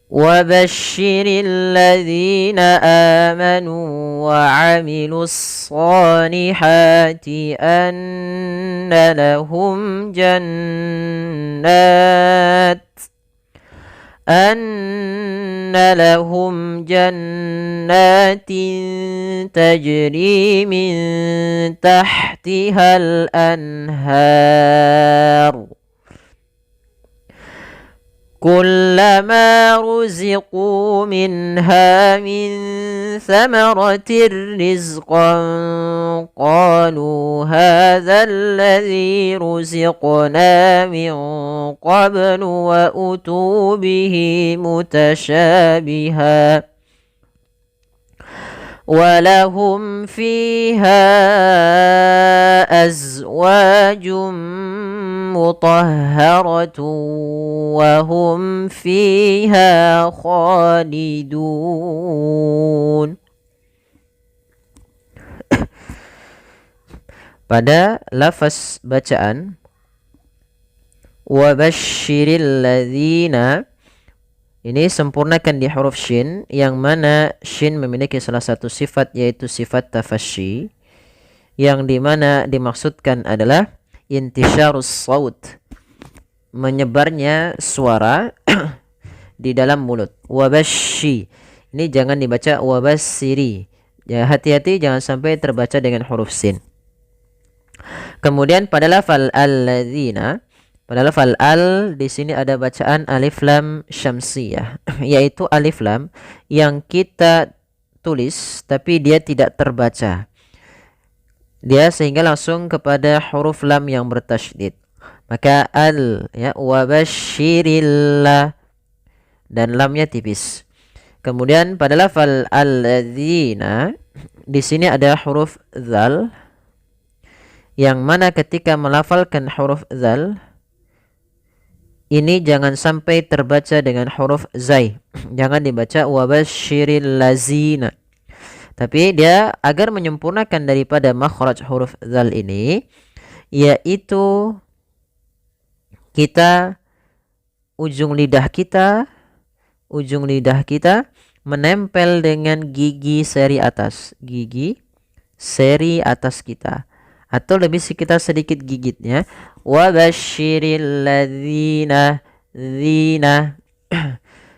وبشر الذين آمنوا وعملوا الصالحات أن لهم جنات تجري من تحتها الأنهار كلما رزقوا منها من ثمرة رزقا قالوا هذا الذي رزقنا من قبل وأتوا به متشابها ولهم فيها أزواج مطهرة وهم فيها خالدون. Pada lafaz bacaan wabashshiril ladzina, ini sempurnakan di huruf shin, yang mana shin memiliki salah satu sifat, yaitu sifat tafasyi, yang dimana dimaksudkan adalah intisyarus saut, menyebarnya suara di dalam mulut. Wabashshi, ini jangan dibaca wabassiri, ya, hati-hati jangan sampai terbaca dengan huruf shin. Kemudian pada lafal alladzina, pada lafal al di sini ada bacaan alif lam syamsiyah, yaitu alif lam yang kita tulis tapi dia tidak terbaca. Dia sehingga langsung kepada huruf lam yang bertasydid. Maka al, ya, wabasyirillah, dan lamnya tipis. Kemudian pada lafal alladzina di sini ada huruf dzal, yang mana ketika melafalkan huruf dzal ini jangan sampai terbaca dengan huruf zai. Jangan dibaca wabasyiril lazina. Tapi dia agar menyempurnakan daripada makhraj huruf dzal ini, yaitu kita ujung lidah kita menempel dengan gigi seri atas, gigi seri atas kita, atau lebih kita sedikit gigitnya. Wabasyiril ladzina dzina,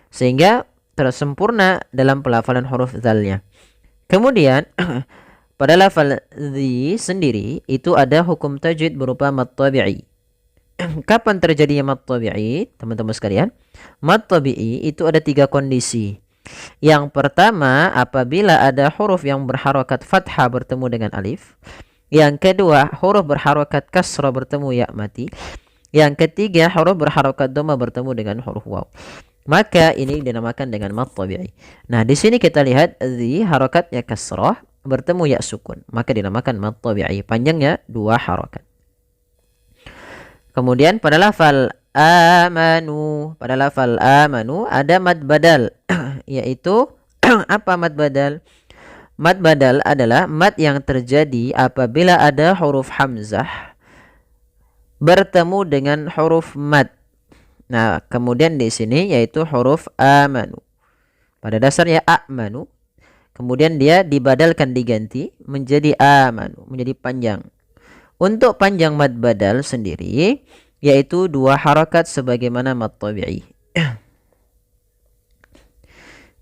sehingga tersempurna dalam pelafalan huruf dzalnya. Kemudian pada lafal dzi sendiri itu ada hukum tajwid berupa mad tabi'i. Kapan terjadinya mad tabi'i, teman-teman sekalian? Mad tabi'i itu ada 3 kondisi. Yang pertama, apabila ada huruf yang berharokat fathah bertemu dengan alif. Yang kedua, huruf berharokat kasrah bertemu ya mati. Yang ketiga, huruf berharokat dhamma bertemu dengan huruf waw. Maka ini dinamakan dengan mad tabi'i. Nah, di sini kita lihat dzi harokatnya kasrah bertemu ya sukun, maka dinamakan mad tabi'i. Panjangnya 2 harokat. Kemudian pada lafal amanu, ada mad badal yaitu apa mad badal? Mad badal adalah mad yang terjadi apabila ada huruf hamzah bertemu dengan huruf mad. Nah, kemudian di sini yaitu huruf amanu. Pada dasarnya amanu, kemudian dia dibadalkan, diganti menjadi amanu, menjadi panjang. Untuk panjang mad badal sendiri yaitu 2 harakat sebagaimana mad tabi'i.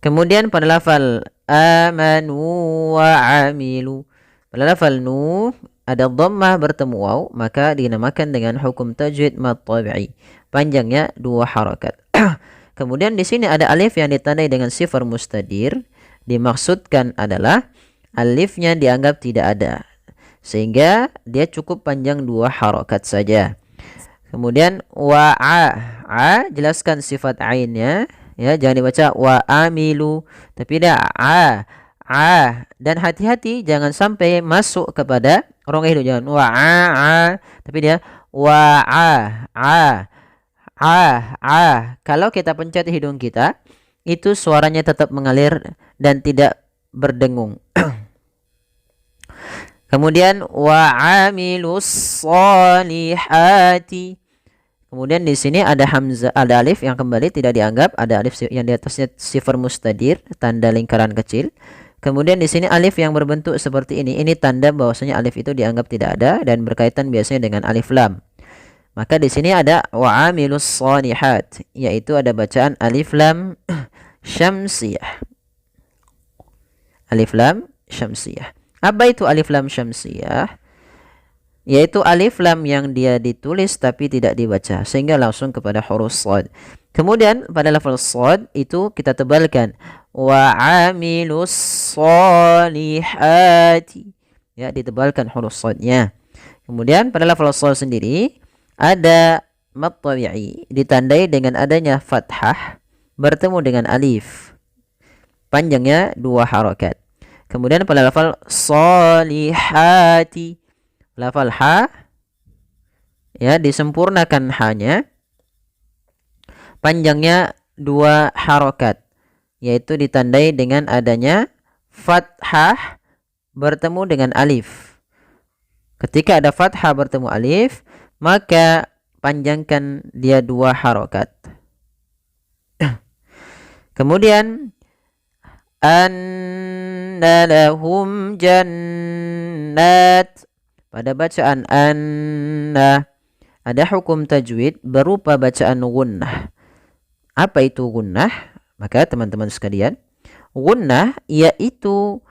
Kemudian pada lafal amanu wa amilu, pada lafal nu ada dhammah bertemu waw, maka dinamakan dengan hukum tajwid mad tabi'i. Panjangnya 2 harakat. Kemudian di sini ada alif yang ditandai dengan sifar mustadir. Dimaksudkan adalah alifnya dianggap tidak ada, sehingga dia cukup panjang 2 harakat saja. Kemudian a jelaskan sifat ainnya, ya, jangan dibaca wa amilu, tapi dah a. Dan hati-hati jangan sampai masuk kepada rongga hidung, jangan wa a, tapi dia wa a. Kalau kita pencet hidung kita, itu suaranya tetap mengalir dan tidak berdengung. Kemudian wa amilus solihati. Kemudian di sini ada hamzah, ada alif yang kembali tidak dianggap, ada alif yang di atasnya sifar mustadir, tanda lingkaran kecil. Kemudian di sini alif yang berbentuk seperti ini tanda bahwasanya alif itu dianggap tidak ada dan berkaitan biasanya dengan alif lam. Maka di sini ada wa'amilus shalihat, yaitu ada bacaan alif lam syamsiyah. Alif lam syamsiyah. Apa itu alif lam syamsiyah? Yaitu alif lam yang dia ditulis tapi tidak dibaca sehingga langsung kepada huruf shad. Kemudian pada lafal shad itu kita tebalkan wa amilus sholihati, ya, ditebalkan huruf shadnya. Kemudian pada lafal shad sendiri ada mad tabi'i ditandai dengan adanya fathah bertemu dengan alif, panjangnya 2 harakat. Kemudian pada lafal sholihati, lafal ha, ya, disempurnakan hanya, panjangnya 2 harokat, yaitu ditandai dengan adanya fathah bertemu dengan alif. Ketika ada fathah bertemu alif, maka panjangkan dia 2 harokat. Kemudian anna lahum jannat, pada bacaan anna ada hukum tajwid berupa bacaan gunnah. Apa itu gunnah? Maka teman-teman sekalian, gunnah yaitu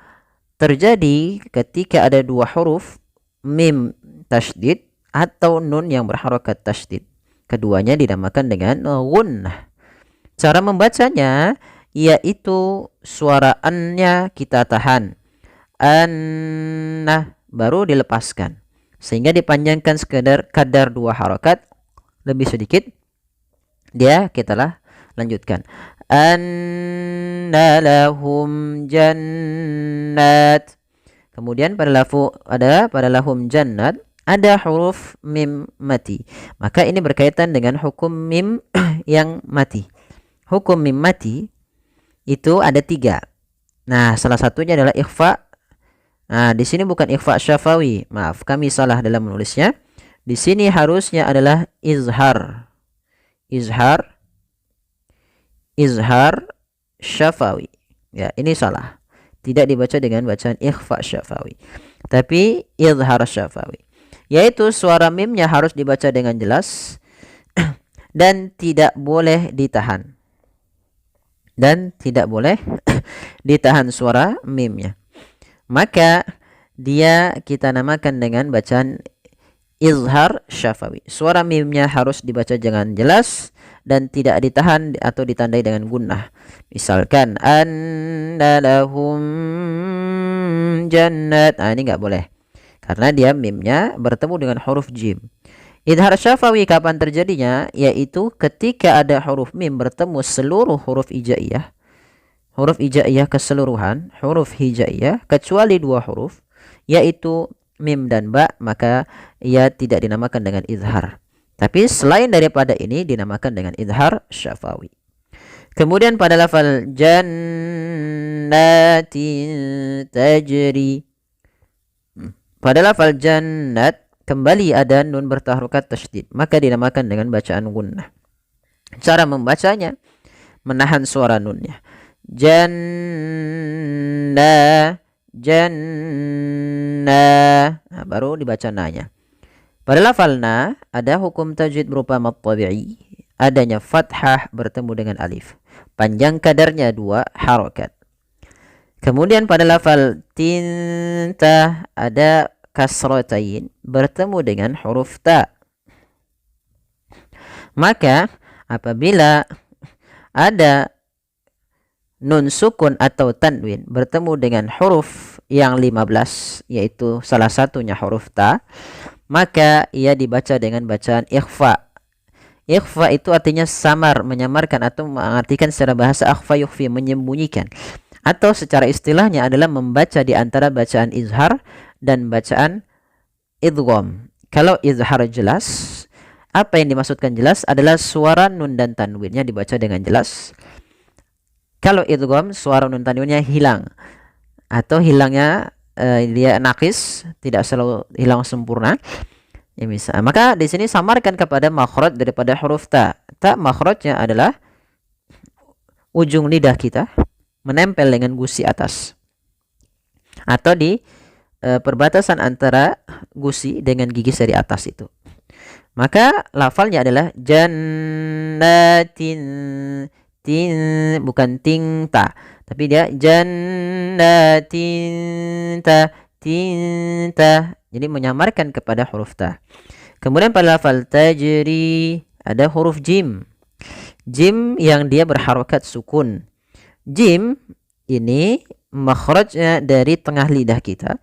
terjadi ketika ada 2 huruf mim tasydid atau nun yang berharokat tasydid. Keduanya dinamakan dengan gunnah. Cara membacanya yaitu suara an-nya kita tahan. Annah baru dilepaskan sehingga dipanjangkan kadar 2 harokat lebih sedikit, dia kita lanjutkan anna lahum jannat. Kemudian pada lahum jannat ada huruf mim mati, maka ini berkaitan dengan hukum mim yang mati. Hukum mim mati itu ada 3. Nah, salah satunya adalah ikhfa. Nah, di sini bukan ikhfa syafawi. Maaf, kami salah dalam menulisnya. Di sini harusnya adalah izhar. Izhar syafawi. Ya, ini salah. Tidak dibaca dengan bacaan ikhfa syafawi, tapi izhar syafawi. Yaitu suara mimnya harus dibaca dengan jelas dan tidak boleh ditahan. Ditahan suara mimnya. Maka dia kita namakan dengan bacaan izhar syafawi. Suara mimnya harus dibaca dengan jelas dan tidak ditahan atau ditandai dengan gunnah. Misalkan anna lahum jannat. Nah, ini nggak boleh karena dia mimnya bertemu dengan huruf jim. Izhar syafawi kapan terjadinya? Yaitu ketika ada huruf mim bertemu seluruh huruf hijaiyah. Huruf hijaiyah keseluruhan, huruf hijaiyah kecuali 2 huruf, yaitu mim dan ba, maka ia tidak dinamakan dengan izhar. Tapi selain daripada ini dinamakan dengan izhar syafawi. Kemudian pada lafal jannatin tajri. Pada lafal jannat kembali ada nun bertaharukat tasydid, maka dinamakan dengan bacaan gunnah. Cara membacanya menahan suara nunnya. Jannah. Nah, baru dibaca nanya. Pada lafal na ada hukum tajwid berupa mad tabi'i, adanya fathah bertemu dengan alif, panjang kadarnya 2 harokat. Kemudian pada lafal tinta ada kasratain bertemu dengan huruf ta. Maka apabila ada nun sukun atau tanwin bertemu dengan huruf yang 15, yaitu salah satunya huruf ta, maka ia dibaca dengan bacaan ikhfa. Ikhfa itu artinya samar, menyamarkan, atau mengartikan secara bahasa akhfa yukhfi, menyembunyikan. Atau secara istilahnya adalah membaca di antara bacaan izhar dan bacaan idgham. Kalau izhar jelas, apa yang dimaksudkan jelas adalah suara nun dan tanwinnya dibaca dengan jelas. Kalau idgham, suara nun tanwinnya hilang atau hilangnya dia nakis, tidak selalu hilang sempurna. Ya, misal. Maka di sini samarkan kepada makhraj daripada huruf ta. Ta makhrajnya adalah ujung lidah kita menempel dengan gusi atas atau di perbatasan antara gusi dengan gigi seri atas itu. Maka lafalnya adalah jannatin, tin bukan ting ta, tapi dia jannatin ta, tinta. Jadi menyamarkan kepada huruf ta. Kemudian pada lafal tajri ada huruf jim. Jim yang dia berharokat sukun. Jim ini makhrajnya dari tengah lidah kita.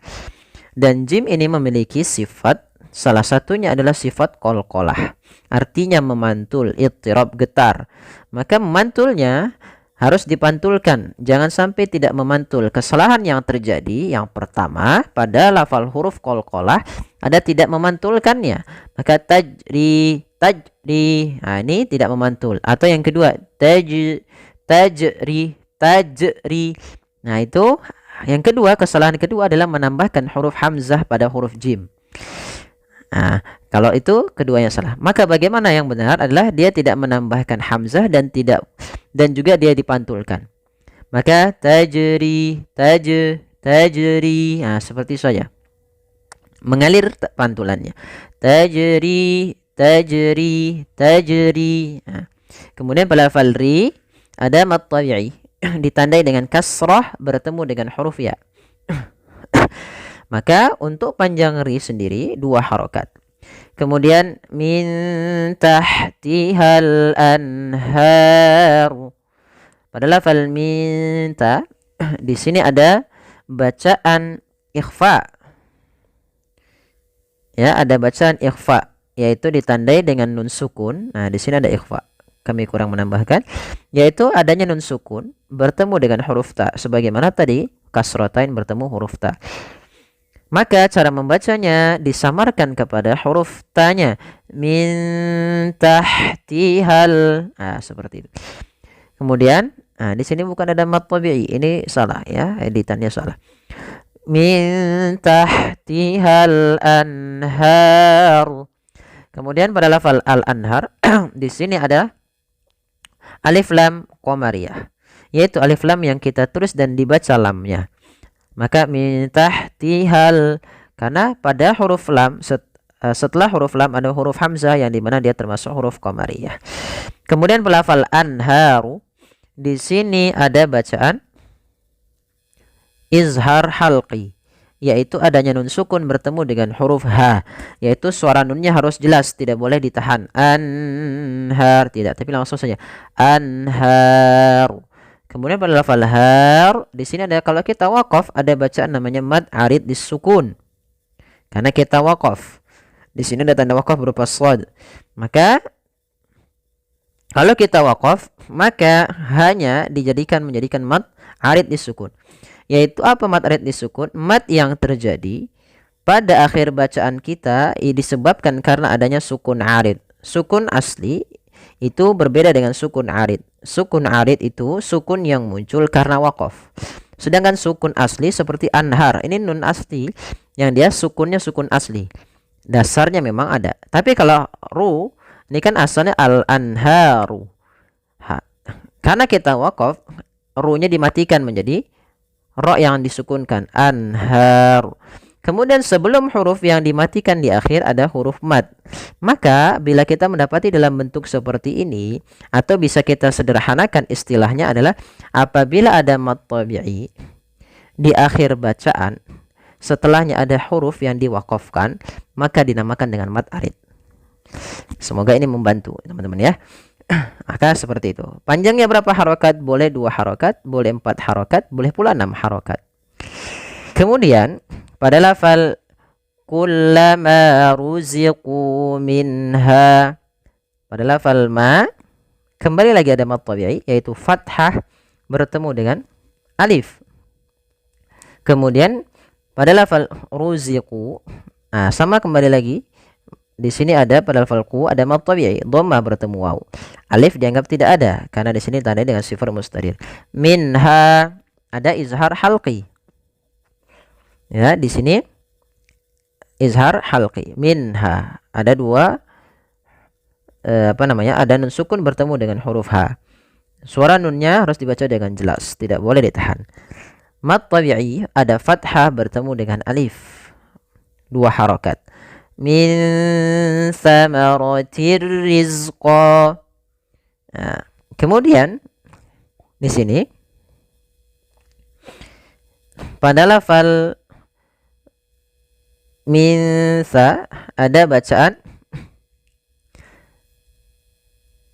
Dan jim ini memiliki sifat, salah satunya adalah sifat qalqalah. Artinya memantul, ittirab, getar. Maka memantulnya harus dipantulkan. Jangan sampai tidak memantul. Kesalahan yang terjadi yang pertama pada lafal huruf qalqalah ada tidak memantulkannya. Maka tajri, tajri. Nah, ini tidak memantul. Atau yang kedua, tajri, tajri. Nah, itu yang kedua, kesalahan kedua adalah menambahkan huruf hamzah pada huruf jim. Nah, kalau itu keduanya salah. Maka bagaimana yang benar adalah dia tidak menambahkan hamzah dan juga dia dipantulkan. Maka tajri, tajri. Nah, seperti saja. Mengalir pantulannya. Tajri, tajri, tajri. Nah, kemudian pada lafal ri ada mad tabi'i ditandai dengan kasrah bertemu dengan huruf ya. Maka untuk panjang ri sendiri 2 harokat. Kemudian min tahtihal anhar. Pada lafal minta di sini ada bacaan ikhfa. Ya, ada bacaan ikhfa yaitu ditandai dengan nun sukun. Nah, di sini ada ikhfa. Kami kurang menambahkan yaitu adanya nun sukun bertemu dengan huruf ta sebagaimana tadi kasratain bertemu huruf ta. Maka cara membacanya disamarkan kepada huruf ta-nya. Min tahtihal. Nah, seperti itu. Kemudian, di sini bukan ada mad tabi'i. Ini salah ya, editannya salah. Min tahtihal anhar. Kemudian pada lafal al-anhar di sini ada alif lam qamariyah. Yaitu alif lam yang kita tulis dan dibaca lamnya. Maka min tahtihal, karena pada huruf lam setelah huruf lam ada huruf hamzah yang dimana dia termasuk huruf qamariyah. Kemudian pelafal anharu di sini ada bacaan izhar halqi, yaitu adanya nun sukun bertemu dengan huruf ha, yaitu suara nunnya harus jelas, tidak boleh ditahan. Anhar tidak, tapi langsung saja anhar. Kemudian pada lafal har di sini ada, kalau kita waqaf ada bacaan namanya mad arid disukun. Karena kita waqaf. Di sini ada tanda waqaf berupa shad. Maka kalau kita waqaf, maka hanya menjadikan mad arid disukun. Yaitu apa mad arid disukun? Mad yang terjadi pada akhir bacaan kita disebabkan karena adanya sukun arid. Sukun asli itu berbeda dengan sukun arid. Sukun arid itu sukun yang muncul karena waqaf. Sedangkan sukun asli seperti anhar, ini nun asli yang dia sukunnya sukun asli. Dasarnya memang ada. Tapi kalau ru, ini kan asalnya al-anharu. Karena kita waqaf, ru-nya dimatikan menjadi ro yang disukunkan, anhar. Kemudian sebelum huruf yang dimatikan di akhir ada huruf mad. Maka bila kita mendapati dalam bentuk seperti ini, atau bisa kita sederhanakan istilahnya adalah apabila ada mad tabi'i di akhir bacaan, setelahnya ada huruf yang diwaqafkan, maka dinamakan dengan mad arid. Semoga ini membantu teman-teman ya. Maka seperti itu. Panjangnya berapa harokat? Boleh 2 harokat, boleh 4 harokat, boleh pula 6 harokat. Kemudian pada lafal kullama ruziqu minha, pada lafal ma kembali lagi ada mad tabi'i yaitu fathah bertemu dengan alif. Kemudian pada lafal ruziqu, sama kembali lagi di sini ada pada lafal ku ada mad tabi'i, dhammah bertemu waw. Alif dianggap tidak ada karena di sini tandai dengan sifar mustadir. Minha ada izhar halqi. Ya, di sini izhar halqi. Minha ada dua ada nun sukun bertemu dengan huruf H. Suara nunnya harus dibaca dengan jelas, tidak boleh ditahan. Mad tabi'i ada fathah bertemu dengan alif. Dua harakat. Min samaratir rizqa. Nah, kemudian di sini pada lafal min sa ada bacaan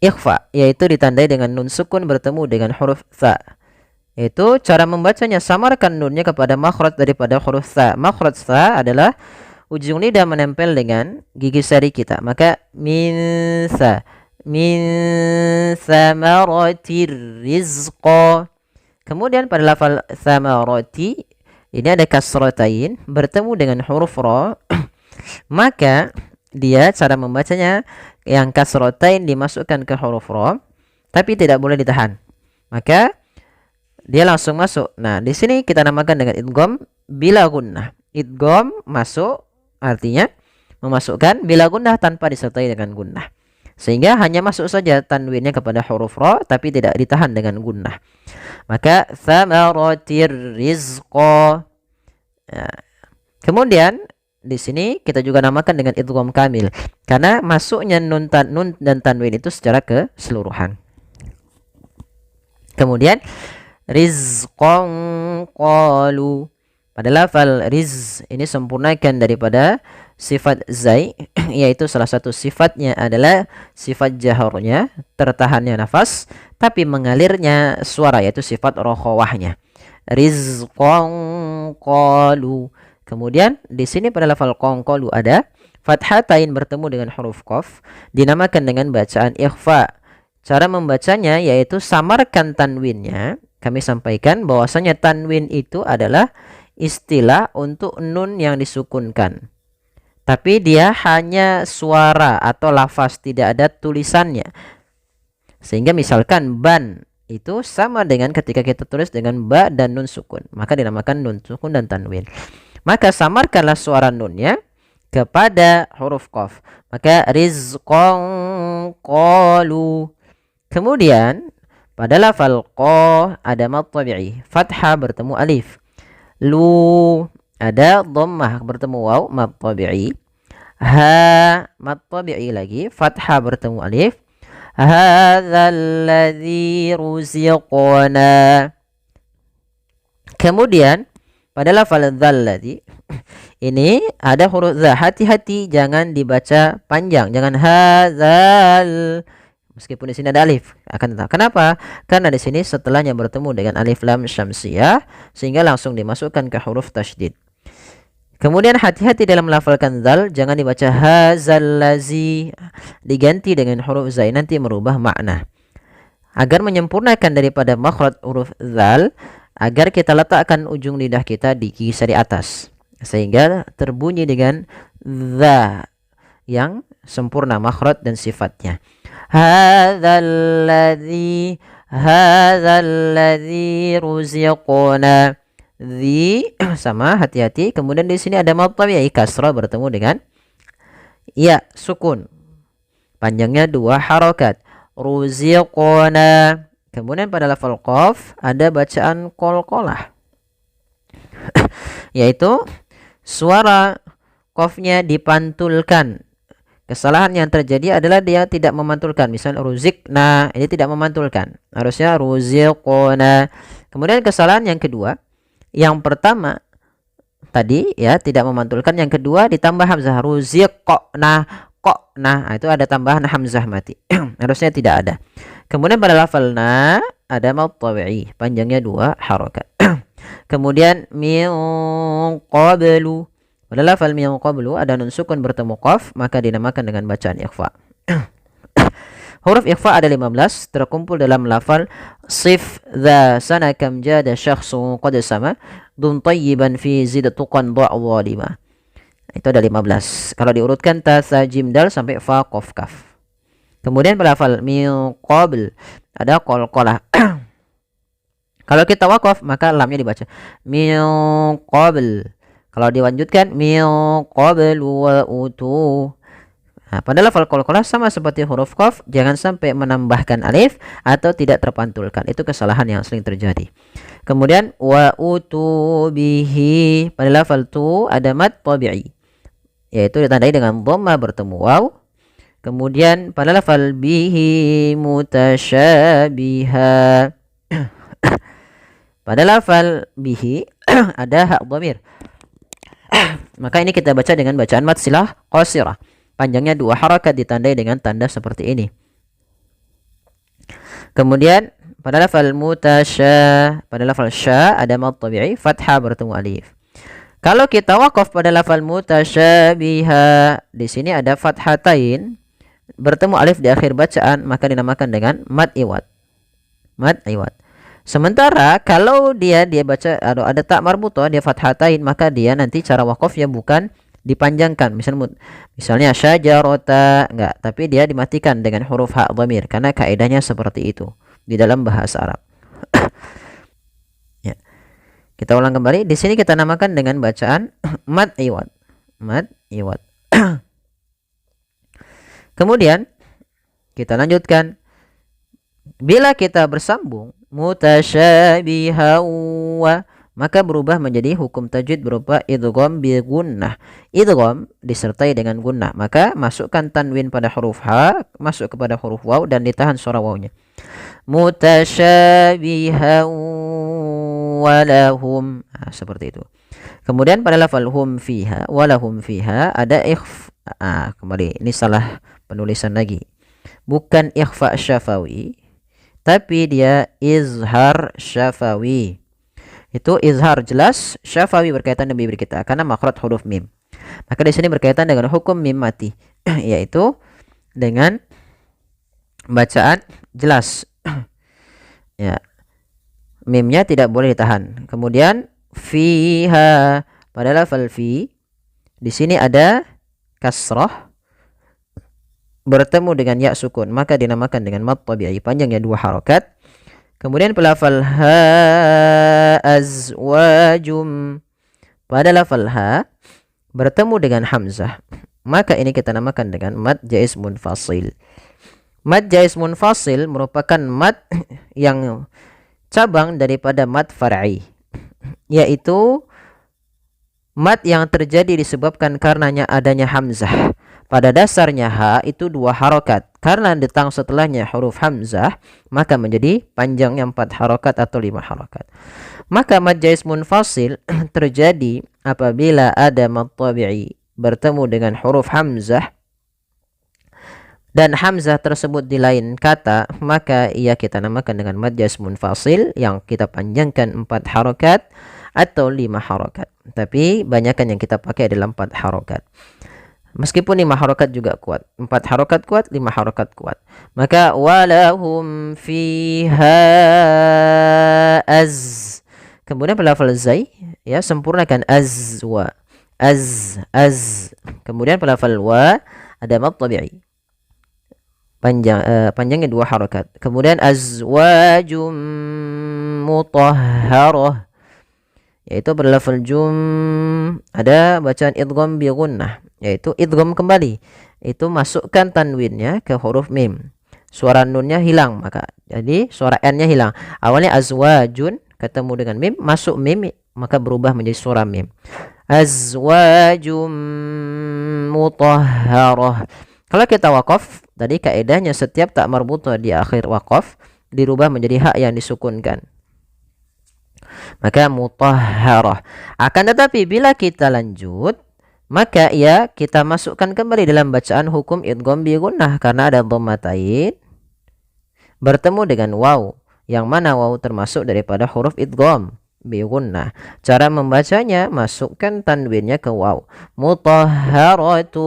ikhfa, yaitu ditandai dengan nun sukun bertemu dengan huruf tha. Itu cara membacanya, samarkan nunnya kepada makhraj daripada huruf tha. Makhraj tha adalah ujung lidah menempel dengan gigi sari kita. Maka min samaratir rizqa. Kemudian pada lafal samarati ini ada kasratain bertemu dengan huruf ra. Maka dia cara membacanya yang kasratain dimasukkan ke huruf ra tapi tidak boleh ditahan. Maka dia langsung masuk. Nah, di sini kita namakan dengan idgham bila gunnah. Idgham masuk artinya memasukkan bila gunnah tanpa disertai dengan gunnah. Sehingga hanya masuk saja tanwinnya kepada huruf ra tapi tidak ditahan dengan gunnah. Maka samaratir rizqa. Nah, kemudian di sini kita juga namakan dengan idgham kamil karena masuknya nun dan tanwin itu secara keseluruhan. Kemudian rizqan qalu. Pada lafal riz ini sempurnakan daripada sifat zai, yaitu salah satu sifatnya adalah sifat jaharnya, tertahannya nafas tapi mengalirnya suara, yaitu sifat rokhawahnya. Rizqan qalu. Kemudian di sini pada lafal qanqalu ada fathatain bertemu dengan huruf qaf, dinamakan dengan bacaan ikhfa. Cara membacanya yaitu samarkan tanwinnya. Kami sampaikan bahwasanya tanwin itu adalah istilah untuk nun yang disukunkan. Tapi dia hanya suara atau lafaz, tidak ada tulisannya. Sehingga misalkan ban itu sama dengan ketika kita tulis dengan ba dan nun sukun, maka dinamakan nun sukun dan tanwin. Maka samarkanlah suara nunnya kepada huruf qaf. Maka rizqan qalu. Kemudian pada lafal qa ada mad tabi'i, fathah bertemu alif. Lu ada dhammah bertemu waw, mad tabi'i. Ha mad tabi'i lagi, fathah bertemu alif. Hadzal ladzi ruziqna. Kemudian pada lafal dzalladzi ini ada huruf za, hati-hati jangan dibaca panjang, jangan hadzal. Meskipun di sini ada alif, akan tetap. Kenapa? Karena di sini setelahnya bertemu dengan alif lam syamsiyah sehingga langsung dimasukkan ke huruf tasydid. Kemudian hati-hati dalam melafalkan zal, jangan dibaca hazal lazi, diganti dengan huruf zai, nanti merubah makna. Agar menyempurnakan daripada makhraj huruf zal, agar kita letakkan ujung lidah kita di gigi sari atas sehingga terbunyi dengan za yang sempurna makhraj dan sifatnya. Hadzal ladzi ruziqna. Dzi sama, hati-hati. Kemudian di sini ada mad tabi'i kasrah bertemu dengan ya sukun. Panjangnya dua harakat. Ruziqna. Kemudian pada lafal qaf ada bacaan qalqalah. Yaitu suara qafnya dipantulkan. Kesalahan yang terjadi adalah dia tidak memantulkan. Misal ruzikna, ini tidak memantulkan. Harusnya ruziqna. Kemudian kesalahan yang kedua, yang pertama tadi ya tidak memantulkan, yang kedua ditambah hamzah ruziqna, qna. Itu ada tambahan hamzah mati. Harusnya tidak ada. Kemudian pada lafal na ada mad tabi'i, panjangnya dua harakat. Kemudian min qablu. Pada lafal min qablu ada nun sukun bertemu qaf, maka dinamakan dengan bacaan ikhfa. Huruf ikhfa ada 15, terkumpul dalam lafal sif dha sana kam jada syakhsun qad sama dun tayyiban fi zidatuqan dha' zalima. Itu ada 15. Kalau diurutkan ta sa jim dal sampai fa qaf kaf. Kemudian pada lafal min qabl ada qalqalah. Kalau kita waqaf maka lamnya dibaca min qabl. Kalau dilanjutkan min qablu wa utu. Nah, pada lafal qalqalah sama seperti huruf qaf, jangan sampai menambahkan alif atau tidak terpantulkan. Itu kesalahan yang sering terjadi. Kemudian wa utu bihi, pada lafal tu ada mad tabi'i, yaitu ditandai dengan dhamma bertemu waw. Kemudian pada lafal bihi mutasyabiha, pada lafal bihi ada hak dhamir. Maka ini kita baca dengan bacaan mad silah qasirah. Panjangnya 2 harakat ditandai dengan tanda seperti ini. Kemudian pada lafal pada lafal sya ada mad tabi'i fathah bertemu alif. Kalau kita waqaf pada lafal mutasyabiha, di sini ada fathatain bertemu alif di akhir bacaan, maka dinamakan dengan mad iwad. Mad iwad. Sementara kalau dia baca ada tak marbutah, dia fathatain, maka dia nanti cara waqafnya bukan dipanjangkan. Misalnya syajarata, enggak, tapi dia dimatikan dengan huruf hak dhamir karena kaidahnya seperti itu di dalam bahasa Arab. Ya. Kita ulang kembali. Di sini kita namakan dengan bacaan mad iwad. Mad iwad. Kemudian kita lanjutkan. Bila kita bersambung mutasyabiha wa, maka berubah menjadi hukum tajwid berupa idgham bi gunnah. Idgham disertai dengan gunnah, maka masukkan tanwin pada huruf ha, masuk kepada huruf waw dan ditahan suara wawnya. Mutasyabiha walahum, seperti itu. Kemudian pada lafal hum fiha walahum fiha ada kembali ini salah penulisan lagi. Bukan ikhfa syafawi, tapi dia izhar syafawi. Itu izhar jelas, syafawi berkaitan dengan bibir kita karena makhraj huruf mim. Maka di sini berkaitan dengan hukum mim mati, yaitu dengan bacaan jelas. Ya. Mimnya tidak boleh ditahan. Kemudian fiha, pada lafal fi di sini ada kasrah bertemu dengan ya sukun, maka dinamakan dengan mad tabi'i, panjangnya 2 harakat. Kemudian pelafal ha azwajum, pada lafal ha bertemu dengan hamzah, maka ini kita namakan dengan mad jaiz munfasil. Mad jaiz munfasil merupakan mad yang cabang daripada mad far'i, yaitu mad yang terjadi disebabkan karenanya adanya hamzah. Pada dasarnya ha itu 2 harakat. Karena datang setelahnya huruf hamzah, maka menjadi panjangnya 4 harakat atau 5 harakat. Maka mad jaiz munfasil terjadi apabila ada mad tabi'i bertemu dengan huruf hamzah dan hamzah tersebut di lain kata, maka ia kita namakan dengan mad jaiz munfasil yang kita panjangkan 4 harakat atau 5 harakat. Tapi banyakkan yang kita pakai adalah 4 harakat. Meskipun 5 harakat juga kuat, 4 harakat kuat, 5 harakat kuat. Maka walahum fiha az. Kemudian pelafal zai, ya, sempurnakan azwa. Az. Kemudian pelafal wa ada mad tabi'i. Panjangnya 2 harakat. Kemudian azwajum mutahharah, yaitu berlafal jum ada bacaan idgham bi gunnah, yaitu idgham kembali, itu masukkan tanwinnya ke huruf mim, suara nunnya hilang, maka jadi suara n-nya hilang. Awalnya azwajun ketemu dengan mim, masuk mim, maka berubah menjadi suara mim. Azwajum mutahharah. Kalau kita waqaf tadi kaidahnya setiap tak marbutah di akhir waqaf dirubah menjadi hak yang disukunkan, maka mutahharah. Akan tetapi bila kita lanjut, maka ya kita masukkan kembali dalam bacaan hukum idgham bi gunnah karena ada dhammatain bertemu dengan waw, yang mana waw termasuk daripada huruf idgham bi gunnah. Cara membacanya, masukkan tanwinnya ke waw, mutahharatu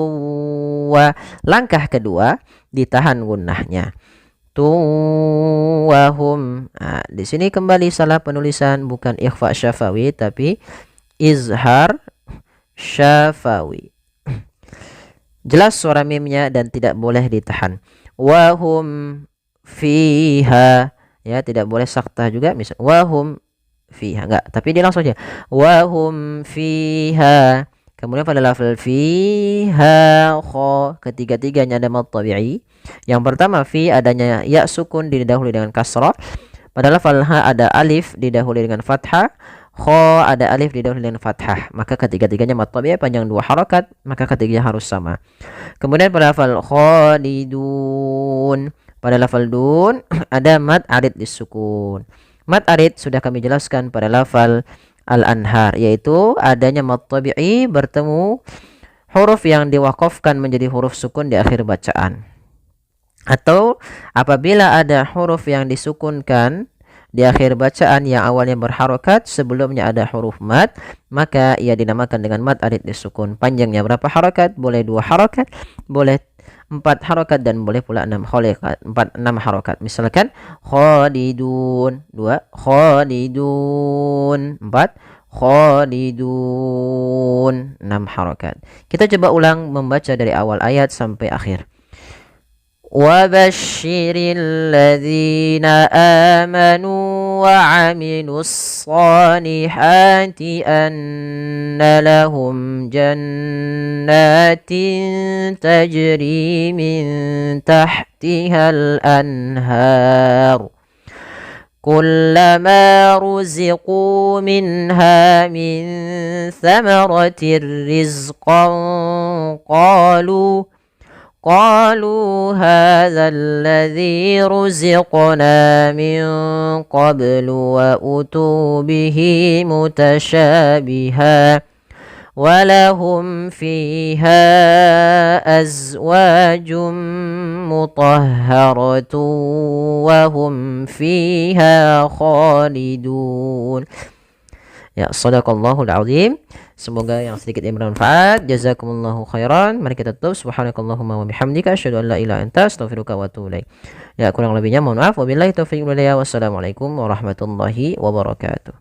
wa. Langkah kedua ditahan gunnahnya, wahum. Di sini kembali salah penulisan, bukan ikhfa syafawi tapi izhar syafawi. Jelas suara mimnya dan tidak boleh ditahan. Wahum fiha, ya, tidak boleh saktah juga. Misal wahum fiha, enggak, tapi dia langsung aja wa hum fiha. Kemudian pada lafal fiha kha, ketiga-tiganya ada mad tabi'i. Yang pertama fi adanya ya sukun didahului dengan kasrah. Pada lafal ha ada alif didahului dengan fathah. Kha ada alif didahului dengan fathah. Maka ketiga-tiganya mad tabi'i panjang 2 harakat, maka ketiganya harus sama. Kemudian pada lafal khalidun, pada lafal dun ada mad arid disukun. Mad arid sudah kami jelaskan pada lafal al-anhar, yaitu adanya mad tabi'i bertemu huruf yang diwakafkan menjadi huruf sukun di akhir bacaan. Atau apabila ada huruf yang disukunkan di akhir bacaan yang awalnya berharokat, sebelumnya ada huruf mad, maka ia dinamakan dengan mad arid disukun. Panjangnya berapa harokat? Boleh 2 harokat, boleh 4 harokat, dan boleh pula 6 harokat. Misalkan khalidun 2, khalidun 4, khalidun 6 harokat. Kita coba ulang membaca dari awal ayat sampai akhir. وَبَشِّرِ الَّذِينَ آمَنُوا وَعَمِلُوا الصَّالِحَاتِ أَنَّ لَهُمْ جَنَّاتٍ تَجْرِي مِنْ تَحْتِهَا الْأَنْهَارُ كُلَّمَا رُزِقُوا مِنْهَا مِنْ ثَمَرَةٍ رِزْقًا قالوا هذا الذي رزقنا من قبل وأتوا به متشابها ولهم فيها أزواج مطهرة وهم فيها خالدون. Ya, sadaqallahul azim. Semoga yang sedikit ini bermanfaat. Jazakumullahu khairan. Mari kita tutup. Subhanakallahumma wa bihamdika asyhadu an la ilaha illa anta astaghfiruka wa atubu ilaik. Ya, kurang lebihnya mohon maaf. Wabillahi taufiq wal hidayah. Wassalamualaikum warahmatullahi wabarakatuh.